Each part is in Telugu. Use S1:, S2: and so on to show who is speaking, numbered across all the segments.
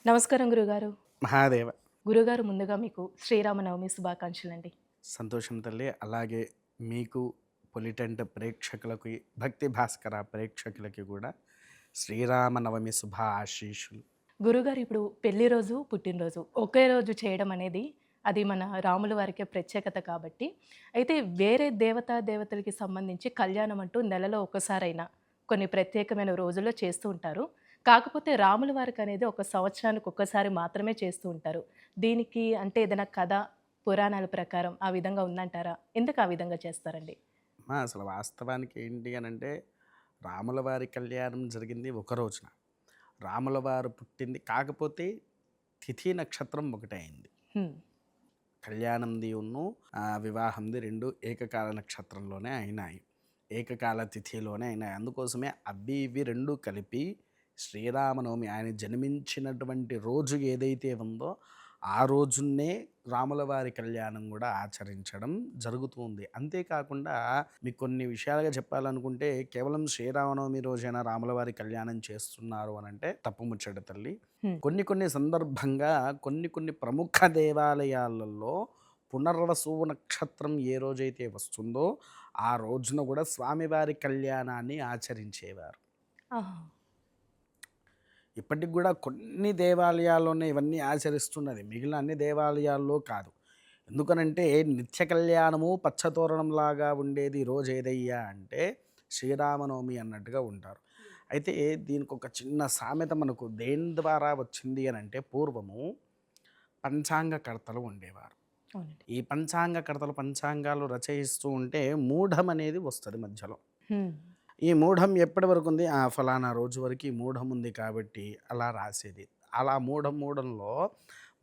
S1: నమస్కారం గురుగారు.
S2: మహాదేవ.
S1: గురుగారు ముందుగా మీకు శ్రీరామనవమి శుభాకాంక్షలండి.
S2: సంతోషం తల్లి. అలాగే మీకు పొలిటెంట్ ప్రేక్షకులకి, భక్తి భాస్కర ప్రేక్షకులకి కూడా శ్రీరామనవమి శుభ ఆశీస్సులు.
S1: గురుగారు ఇప్పుడు పెళ్లి రోజు, పుట్టినరోజు ఒకే రోజు చేయడం అనేది అది మన రాముల వారికే ప్రత్యేకత కాబట్టి, అయితే వేరే దేవతలకి సంబంధించి కళ్యాణం అంటూ నెలలో ఒక్కసారైనా కొన్ని ప్రత్యేకమైన రోజుల్లో చేస్తూ ఉంటారు. కాకపోతే రాముల వారికనేది ఒక సంవత్సరానికి ఒక్కసారి మాత్రమే చేస్తూ ఉంటారు. దీనికి అంటే ఏదైనా కథ, పురాణాల ప్రకారం ఆ విధంగా ఉందంటారా? ఎందుకు ఆ విధంగా చేస్తారండి?
S2: అసలు వాస్తవానికి ఏంటి అనంటే, రాముల వారి కళ్యాణం జరిగింది ఒక రోజున. రాముల వారు పుట్టింది కాకపోతే తిథి నక్షత్రం ఒకటే అయింది.
S1: హ్మ్.
S2: కళ్యాణంది వివాహంది 2 ఏకకాల నక్షత్రంలోనే అయినాయి. ఏకకాల తిథిలోనే అయినాయి. అందుకోసమే అవి ఇవి 2 కలిపి శ్రీరామనవమి ఆయన జన్మించినటువంటి రోజు ఏదైతే ఉందో ఆ రోజున్నే రాముల వారి కళ్యాణం కూడా ఆచరించడం జరుగుతుంది. అంతేకాకుండా మీకు కొన్ని విషయాలుగా చెప్పాలనుకుంటే, కేవలం శ్రీరామనవమి రోజైనా రాముల వారి కళ్యాణం చేస్తున్నారు అనంటే తప్పు ముచ్చట తల్లి.
S1: హ్మ్.
S2: కొన్ని కొన్ని సందర్భంగా కొన్ని ప్రముఖ దేవాలయాలలో పునర్వసు నక్షత్రం ఏ రోజైతే వస్తుందో ఆ రోజున కూడా స్వామివారి కళ్యాణాన్ని ఆచరించేవారు.
S1: ఆహా!
S2: ఇప్పటికి కూడా కొన్ని దేవాలయాల్లోనే ఇవన్నీ ఆచరిస్తున్నది, మిగిలిన అన్ని దేవాలయాల్లో కాదు. ఎందుకనంటే నిత్య కళ్యాణము పచ్చతోరణంలాగా ఉండేది రోజు ఏదయ్యా అంటే శ్రీరామనవమి అన్నట్టుగా ఉంటారు. అయితే దీనికి ఒక చిన్న సామెత మనకు దేని ద్వారా వచ్చింది అని అంటే, పూర్వము పంచాంగకర్తలు ఉండేవారు.
S1: అవునండి.
S2: ఈ పంచాంగకర్తలు పంచాంగాలు రచయిస్తూ ఉంటే మూఢం అనేది వస్తుంది మధ్యలో.
S1: హ్మ్.
S2: ఈ మూఢం ఎప్పటి వరకు ఉంది? ఫలానా రోజు వరకు ఈ మూఢం ఉంది కాబట్టి అలా రాసేది. అలా మూఢంలో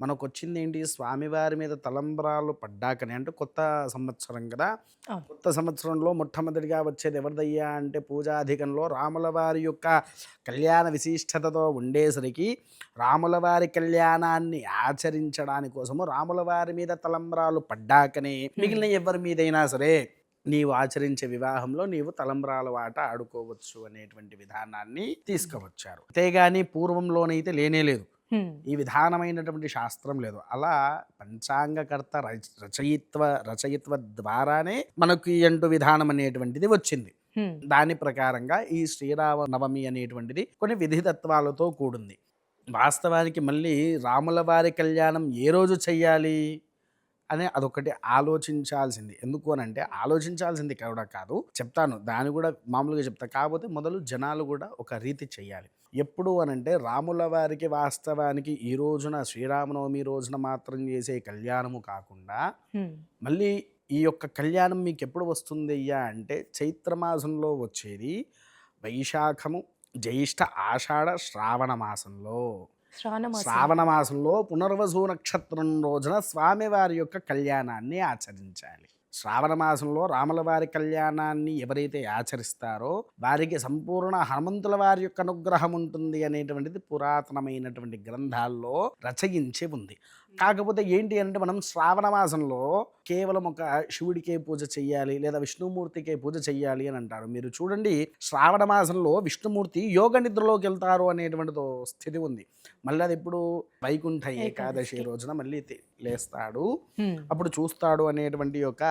S2: మనకొచ్చింది ఏంటి? స్వామివారి మీద తలంబ్రాలు పడ్డాకనే, అంటే కొత్త సంవత్సరం కదా!
S1: అవును.
S2: కొత్త సంవత్సరంలో మొట్టమొదటిగా వచ్చేది ఎవరిదయ్యా అంటే, పూజాధికంలో రాముల వారి యొక్క కళ్యాణ విశిష్టతతో ఉండేసరికి రాముల వారి కళ్యాణాన్ని ఆచరించడాని కోసము రాముల వారి మీద తలంబ్రాలు పడ్డాకనే
S1: హ్మ్.
S2: మిగిలిన ఎవరి మీదైనా సరే నీవు ఆచరించే వివాహంలో నీవు తలంబ్రాల ఆట ఆడుకోవచ్చు అనేటువంటి విధానాన్ని తీసుకువచ్చారు. అంతేగాని పూర్వంలోనైతే లేనేలేదు.
S1: హ్మ్.
S2: ఈ విధానమైనటువంటి శాస్త్రం లేదు. అలా పంచాంగకర్త రచయిత్వ ద్వారానే మనకు ఈ అంటూ విధానం అనేటువంటిది వచ్చింది.
S1: హ్మ్.
S2: దాని ప్రకారంగా ఈ శ్రీరామ నవమి అనేటువంటిది కొన్ని విధితత్వాలతో కూడింది. వాస్తవానికి మళ్ళీ రాముల వారి కళ్యాణం ఏ రోజు చెయ్యాలి అని అదొకటి ఆలోచించాల్సింది. ఎందుకు అనంటే, ఆలోచించాల్సింది కూడా కాదు, చెప్తాను. దాన్ని కూడా మామూలుగా చెప్తా. కాకపోతే మొదలు జనాలు కూడా ఒక రీతి చెయ్యాలి. ఎప్పుడు అనంటే, రాముల వారికి వాస్తవానికి ఈ రోజున శ్రీరామనవమి రోజున మాత్రం చేసే కళ్యాణము కాకుండా,
S1: హ్మ్.
S2: మళ్ళీ ఈ యొక్క కళ్యాణం మీకెప్పుడు వస్తుందయ్యా అంటే, చైత్రమాసంలో వచ్చేది వైశాఖము, జ్యేష్ఠ, ఆషాఢ, శ్రావణ మాసంలో.
S1: శ్రావణ మాసంలో.
S2: శ్రావణ మాసంలో పునర్వసు నక్షత్రం రోజున స్వామివారి యొక్క కళ్యాణాన్ని ఆచరించాలి. శ్రావణ మాసంలో రాముల వారి కళ్యాణాన్ని ఎవరైతే ఆచరిస్తారో వారికి సంపూర్ణ హనుమంతుల వారి యొక్క అనుగ్రహం ఉంటుంది అనేటువంటిది పురాతనమైనటువంటి గ్రంథాల్లో రచయించి ఉంది. కాకపోతే ఏంటి అంటే, మనం శ్రావణ మాసంలో కేవలం ఒక శివుడికే పూజ చెయ్యాలి లేదా విష్ణుమూర్తికే పూజ చెయ్యాలి అని అంటారు. మీరు చూడండి, శ్రావణ మాసంలో విష్ణుమూర్తి యోగ నిద్రలోకి వెళ్తారు అనేటువంటిది స్థితి ఉంది. మళ్ళీ అది ఇప్పుడు వైకుంఠ ఏకాదశి
S1: ఏకాదశికి.
S2: రోజున మళ్ళీ లేస్తాడు,
S1: హ్మ్.
S2: అప్పుడు చూస్తాడు అనేటువంటి యొక్క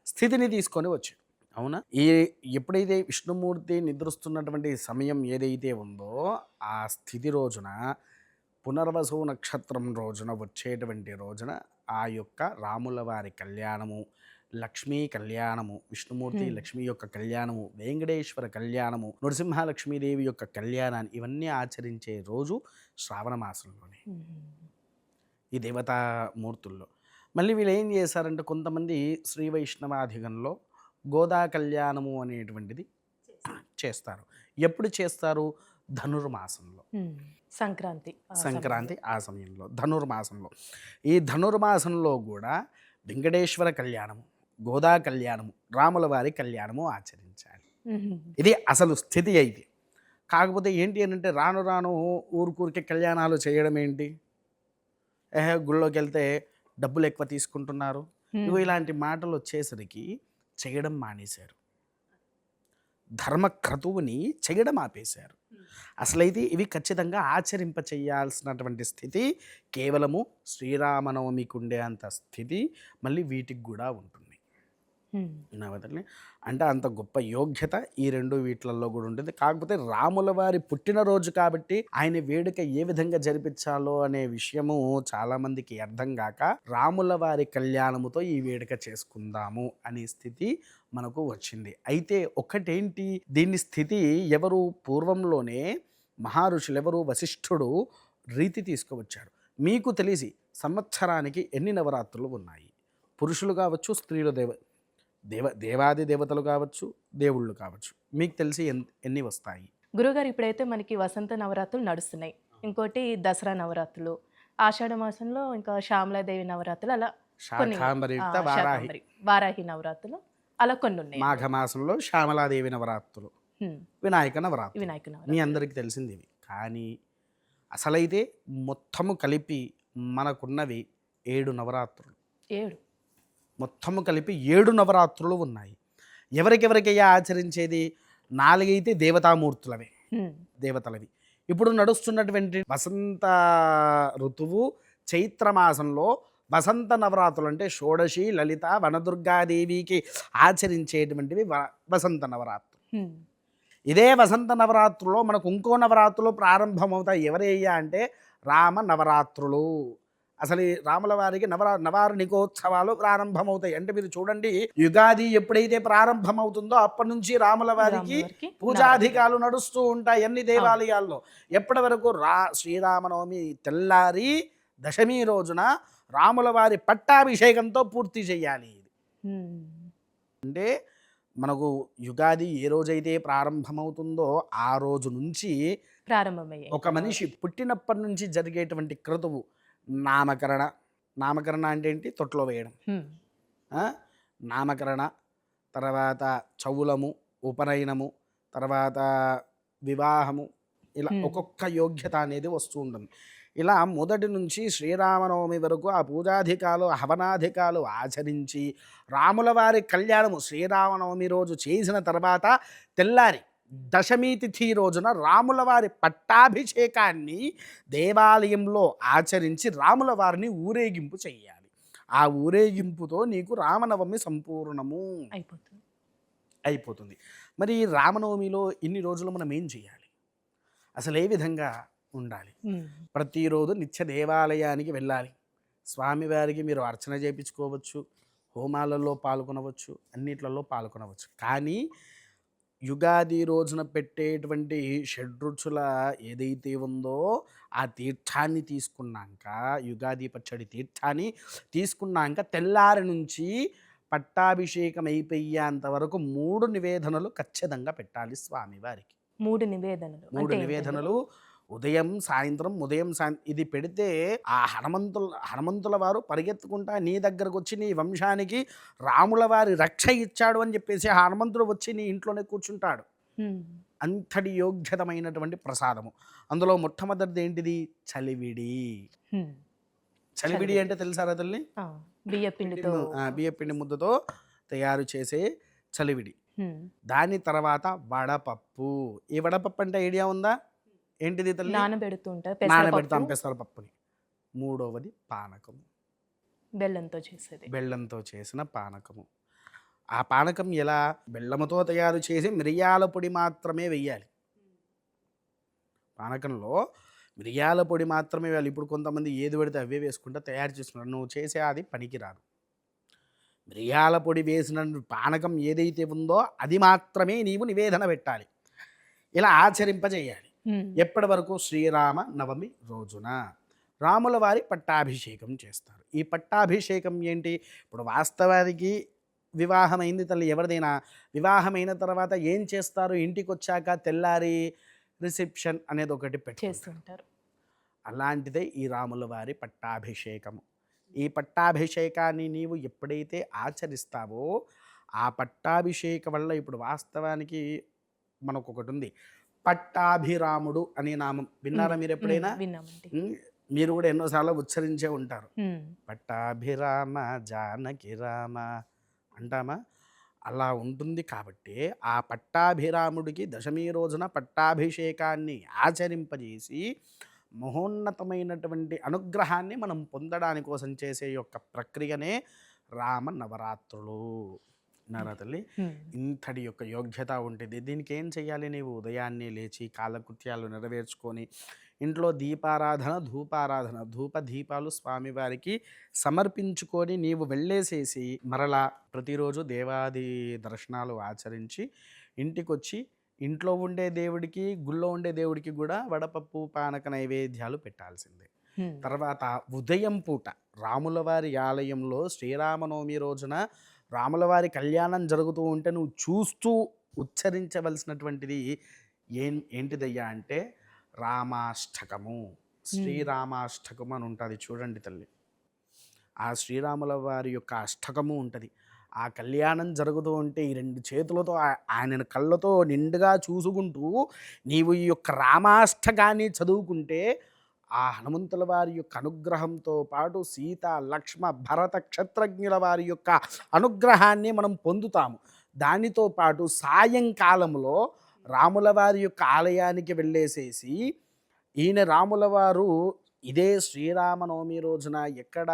S2: స్థితిని తీసుకొని వచ్చాడు. అవునా? ఎప్పుడైతే విష్ణుమూర్తి నిద్రిస్తున్నటువంటి సమయం ఏదైతే ఉందో ఆ స్థితి రోజున పునర్వసు నక్షత్రం రోజున వచ్చేటువంటి రోజున ఆ యొక్క రాముల వారి కళ్యాణము, లక్ష్మీ కళ్యాణము, విష్ణుమూర్తి
S1: హ్మ్.
S2: లక్ష్మి యొక్క కళ్యాణము, వెంకటేశ్వర కళ్యాణము, నృసింహలక్ష్మీదేవి యొక్క కళ్యాణాన్ని ఇవన్నీ ఆచరించే రోజు శ్రావణ మాసంలోనే
S1: హ్మ్.
S2: ఈ దేవతామూర్తుల్లో. మళ్ళీ వీళ్ళు ఏం చేశారంటే, కొంతమంది శ్రీ వైష్ణవాధిగంలో గోదా కళ్యాణము అనేటువంటిది చేస్తారు. ఎప్పుడు చేస్తారు? ధనుర్మాసంలో.
S1: హ్మ్. సంక్రాంతి ఆ సమయంలో.
S2: సంక్రాంతి ఆ సమయంలో ధనుర్మాసంలో. ఈ ధనుర్మాసంలో కూడా వెంకటేశ్వర కళ్యాణము, గోదా కళ్యాణము, రాముల వారి కళ్యాణము ఆచరించాలి.
S1: హుహు.
S2: ఇది అసలు స్థితి అయితే. కాకపోతే ఏంటి అనంటే, రాను రాను ఊరికే కళ్యాణాలు చేయడం ఏంటి? గుళ్ళోకెళ్తే డబ్బులు ఎక్కువ తీసుకుంటున్నారు.
S1: హ్మ్.
S2: ఇలాంటి మాటలు వచ్చేసరికి చేయడం మానేశారు. ధర్మక్రతువుని చేయడం ఆపేశారు. అసలైతే ఇవి ఖచ్చితంగా ఆచరింప చేయాల్సినటువంటి స్థితి కేవలము శ్రీరామనవమికి ఉండే అంత స్థితి మళ్ళీ వీటికి కూడా ఉంటుంది. నా వదిలి అంటే అంత గొప్ప యోగ్యత ఈ రెండు వీటిలలో కూడా ఉంటుంది. కాకపోతే రాముల వారి పుట్టినరోజు కాబట్టి ఆయన వేడుక ఏ విధంగా జరిపించాలో అనే విషయము చాలామందికి అర్థం కాక రాముల వారి కళ్యాణముతో ఈ వేడుక చేసుకుందాము అనే స్థితి మనకు వచ్చింది. అయితే ఒకటేంటి, దీని స్థితి ఎవరు పూర్వంలోనే మహర్షులు ఎవరు వశిష్ఠుడు రీతి తీసుకువచ్చాడు. మీకు తెలిసి సంవత్సరానికి ఎన్ని నవరాత్రులు ఉన్నాయి? పురుషులు కావచ్చు, స్త్రీలు దేవాది దేవతలు కావచ్చు, దేవుళ్ళు కావచ్చు, మీకు తెలిసి ఎన్ని వస్తాయి?
S1: గురుగారు ఇప్పుడైతే మనకి వసంత నవరాత్రులు నడుస్తున్నాయి, ఇంకోటి దసరా నవరాత్రులు, ఆషాఢ మాసంలో ఇంకా శ్యామలాదేవి నవరాత్రులు, అలా కొన్ని వారాహి నవరాత్రులు, అలా కొన్ని ఉన్నాయి.
S2: మాఘమాసంలో శ్యామలాదేవి నవరాత్రులు, వినాయక నవరాత్రులు, మీ అందరికి తెలిసింది ఇవి. కానీ అసలైతే మొత్తము కలిపి మనకున్నవి 7 నవరాత్రులు.
S1: 7
S2: మొత్తము కలిపి 7 నవరాత్రులు ఉన్నాయి. ఎవరికెవరికయ్యా ఆచరించేది? 4 అయితే దేవతామూర్తులవే, దేవతలవి. ఇప్పుడు నడుస్తున్నటువంటి వసంత ఋతువు చైత్రమాసంలో వసంత నవరాత్రులు అంటే షోడశి, లలిత, వనదుర్గాదేవికి ఆచరించేటువంటివి వసంత నవరాత్రులు. ఇదే వసంత నవరాత్రుల్లో మనకు ఇంకో నవరాత్రులు ప్రారంభమవుతాయి. ఎవరయ్యా అంటే రామ నవరాత్రులు. అసలు ఈ రాముల వారికి నవారుణికోత్సవాలు ప్రారంభమవుతాయి. అంటే మీరు చూడండి, యుగాది ఎప్పుడైతే ప్రారంభమవుతుందో అప్పటి నుంచి రాముల వారికి పూజాధికాలు నడుస్తూ ఉంటాయి అన్ని దేవాలయాల్లో. ఎప్పటి వరకు? శ్రీరామనవమి తెల్లారి దశమి రోజున రాముల వారి పట్టాభిషేకంతో పూర్తి చేయాలి. అంటే మనకు యుగాది ఏ రోజైతే ప్రారంభమవుతుందో ఆ రోజు నుంచి
S1: ప్రారంభమయ్యే
S2: ఒక మనిషి పుట్టినప్పటి నుంచి జరిగేటువంటి క్రతువు నామకరణ అంటే ఏంటి? తొట్లో వేయడం, నామకరణ, తర్వాత చౌలము, ఉపనయనము, తర్వాత వివాహము, ఇలా ఒక్కొక్క యోగ్యత అనేది వస్తూ ఉంటుంది. ఇలా మొదటి నుంచి శ్రీరామనవమి వరకు ఆ పూజాధికాలు, హవనాధికాలు ఆచరించి రాముల వారి కళ్యాణము శ్రీరామనవమి రోజు చేసిన తర్వాత తెల్లారి దశమి తిథి రోజున రాముల వారి పట్టాభిషేకాన్ని దేవాలయంలో ఆచరించి రాముల వారిని ఊరేగింపు చెయ్యాలి. ఆ ఊరేగింపుతో నీకు రామనవమి సంపూర్ణము అయిపోతుంది. మరి రామనవమిలో ఇన్ని రోజులు మనం ఏం చేయాలి? అసలు ఏ విధంగా ఉండాలి? ప్రతిరోజు నిత్య దేవాలయానికి వెళ్ళాలి. స్వామివారికి మీరు అర్చన చేయించుకోవచ్చు, హోమాలలో పాల్గొనవచ్చు, అన్నిట్లలో పాల్గొనవచ్చు. కానీ యుగాది రోజున పెట్టేటువంటి షడ్రుచుల ఏదైతే ఉందో ఆ తీర్థాన్ని తీసుకున్నాక, యుగాది పచ్చడి తీర్థాన్ని తీసుకున్నాక తెల్లారి నుంచి పట్టాభిషేకం అయిపోయేంత వరకు 3 నివేదనలు ఖచ్చితంగా పెట్టాలి స్వామివారికి.
S1: 3
S2: నివేదనలు ఉదయం సాయంత్రం ఇది పెడితే ఆ హనుమంతుల వారు పరిగెత్తుకుంటా నీ దగ్గరకు వచ్చి నీ వంశానికి రాముల వారి రక్ష ఇచ్చాడు అని చెప్పేసి హనుమంతుడు వచ్చి నీ ఇంట్లోనే కూర్చుంటాడు. అంతటి యోగ్యతమైనటువంటి ప్రసాదము. అందులో మొట్టమొదటిది ఏంటిది? చలివిడి. చలివిడి అంటే తెలుసారా తల్లి? బియ్యపిండి ముద్దతో తయారు చేసే చలివిడి. దాని తర్వాత వడపప్పు. ఈ వడపప్పు అంటే ఐడియా ఉందా? ఏంటిది తల్లి? నానబెడతాం పెసరపప్పుని. 3వది పానకము, బెల్లంతో చేసిన పానకము. ఆ పానకం ఎలా? బెల్లముతో తయారు చేసి మిరియాల పొడి మాత్రమే వెయ్యాలి. పానకంలో మిరియాల పొడి మాత్రమే వేయాలి. ఇప్పుడు కొంతమంది ఏది పెడితే అవే వేసుకుంటా తయారు చేస్తున్నారు. నువ్వు చేసే అది పనికిరాదు. మిరియాల పొడి వేసిన పానకం ఏదైతే ఉందో అది మాత్రమే నీవు నివేదన పెట్టాలి. ఇలా ఆచరింపజేయాలి. ఎప్పటి వరకు? శ్రీరామ నవమి రోజున రాముల వారి పట్టాభిషేకం చేస్తారు. ఈ పట్టాభిషేకం ఏంటి? ఇప్పుడు వాస్తవానికి వివాహమైంది తల్లి ఎవరిదైనా. వివాహమైన తర్వాత ఏం చేస్తారు? ఇంటికి వచ్చాక తెల్లారి రిసెప్షన్ అనేది ఒకటి పెట్టుకుంటారు. అలాంటిదే ఈ రాముల వారి పట్టాభిషేకము. ఈ పట్టాభిషేకాన్ని నీవు ఎప్పుడైతే ఆచరిస్తావో ఆ పట్టాభిషేకం వల్ల ఇప్పుడు వాస్తవానికి మనకు ఒకటి ఉంది, పట్టాభిరాముడు అనే నామం. విన్నారా మీరు ఎప్పుడైనా? మీరు కూడా ఎన్నోసార్లు ఉచ్చరించే ఉంటారు. పట్టాభిరామ జానకి రామ అంటామా? అలా ఉంటుంది కాబట్టి ఆ పట్టాభిరాముడికి దశమి రోజున పట్టాభిషేకాన్ని ఆచరింపజేసి మహోన్నతమైనటువంటి అనుగ్రహాన్ని మనం పొందడానికి కోసం చేసే యొక్క ప్రక్రియనే రామ నవరాత్రులు. నారా తల్లి,
S1: హ్మ్.
S2: ఇంతటి యొక్క యోగ్యత ఉంటుంది. దీనికి ఏం చేయాలి? నీవు ఉదయాన్నే లేచి కాలకృత్యాలు నెరవేర్చుకొని ఇంట్లో దీపారాధన, ధూపారాధన, ధూప దీపాలు స్వామివారికి సమర్పించుకొని నీవు వెళ్ళేసేసి మరలా ప్రతిరోజు దేవాది దర్శనాలు ఆచరించి ఇంటికొచ్చి ఇంట్లో ఉండే దేవుడికి, గుళ్ళో ఉండే దేవుడికి కూడా వడపప్పు, పానక నైవేద్యాలు పెట్టాల్సిందే.
S1: హ్మ్.
S2: తర్వాత ఉదయం పూట రాములవారి ఆలయంలో శ్రీరామనవమి రోజున రాములవారి కళ్యాణం జరుగుతూ ఉంటే నువ్వు చూస్తూ ఉచ్చరించవలసినటువంటిది ఏంటిదయ్యా అంటే రామాష్టకము, శ్రీరామాష్టకము అని ఉంటుంది. చూడండి తల్లి, ఆ శ్రీరాముల వారి యొక్క అష్టకము ఉంటుంది. ఆ కళ్యాణం జరుగుతూ ఉంటే ఈ రెండు చేతులతో ఆయనను కళ్ళతో నిండుగా చూసుకుంటూ నీవు ఈ యొక్క రామాష్టకాన్ని చదువుకుంటే ఆ హనుమంతుల వారి యొక్క అనుగ్రహంతో పాటు సీత, లక్ష్మ, భరత, క్షత్రజ్ఞుల వారి యొక్క అనుగ్రహాన్ని మనం పొందుతాము. దానితో పాటు సాయంకాలంలో రాముల వారి యొక్క ఆలయానికి వెళ్ళేసేసి ఈయన రాముల వారు ఇదే శ్రీరామనవమి రోజున ఎక్కడ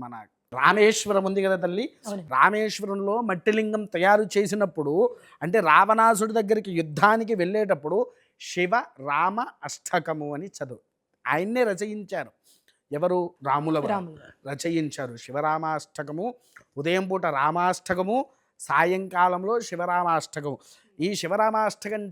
S2: మన రామేశ్వరం ఉంది కదా తల్లి,
S1: అవునండి.
S2: రామేశ్వరంలో మట్టిలింగం తయారు చేసినప్పుడు అంటే రావణాసుడి దగ్గరికి యుద్ధానికి వెళ్ళేటప్పుడు శివ రామ అష్టకము అని చదువు ఆయన్నే రచయించారు. ఎవరు? రాముల వారు
S1: రాములు గారు.
S2: రచయించారు శివరామాష్టకము. ఉదయం పూట రామాష్టకము, సాయంకాలంలో శివరామాష్టకము. ఈ శివరామాష్టకం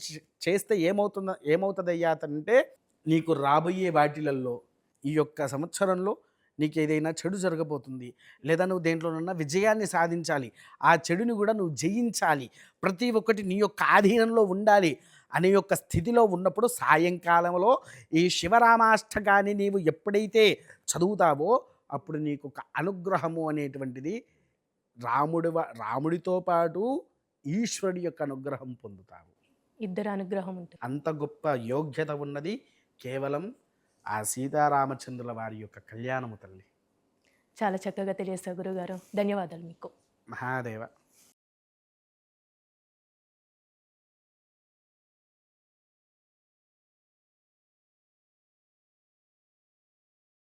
S2: చేస్తే ఏమవుతుందయ్యా అంటే నీకు రాబోయే వాటిలల్లో ఈ యొక్క సంవత్సరంలో నీకు ఏదైనా చెడు జరగబోతుంది, లేదా నువ్వు దేంట్లోనన్నా విజయాన్ని సాధించాలి, ఆ చెడుని కూడా నువ్వు జయించాలి, ప్రతి ఒక్కటి నీ యొక్క ఆధీనంలో ఉండాలి అనే యొక్క స్థితిలో ఉన్నప్పుడు సాయంకాలంలో ఈ శివరామాష్టకాన్ని నీవు ఎప్పుడైతే చదువుతావో అప్పుడు నీకు ఒక అనుగ్రహము అనేటువంటిది రాముడితో పాటు ఈశ్వరుడి యొక్క అనుగ్రహం పొందుతావు.
S1: ఇద్దరు అనుగ్రహం ఉంటుంది.
S2: అంత గొప్ప యోగ్యత ఉన్నది కేవలం ఆ సీతారామచంద్రుల వారి యొక్క కళ్యాణము తల్లి.
S1: చాలా చక్కగా తెలియజేశారు గురుగారు. ధన్యవాదాలు మీకు.
S2: మహాదేవ.